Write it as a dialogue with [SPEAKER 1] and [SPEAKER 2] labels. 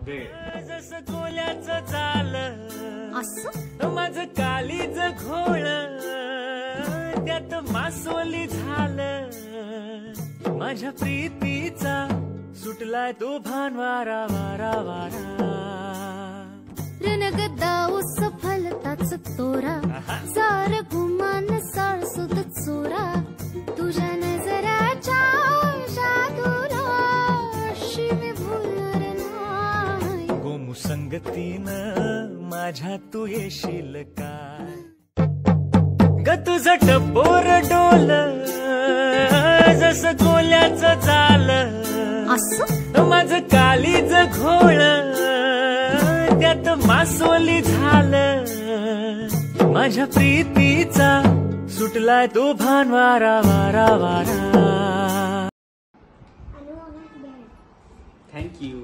[SPEAKER 1] जसं कोल्याचं झालं
[SPEAKER 2] असं
[SPEAKER 1] माझं कालीच घोळ त्यात मासोली झालं माझ्या प्रीतीचा सुटलाय तो भान वारा वारा वारा
[SPEAKER 2] रणगदा उस फलताच तोरा सार गुमान साळसुद चोरा तुझ्या नजराच्या जादूला अशी मी भुलणार नाही
[SPEAKER 1] गोमू संगतीनं माझ्या तू येशील काय ग तुझं टपोर डोल जसं कोल्याचं झालं
[SPEAKER 2] असं
[SPEAKER 1] माझं कालीच घोळ त्यात मासोली झालं माझ्या प्रीतीचा सुटलाय तो भान वारा वारा वारा.
[SPEAKER 3] Thank you.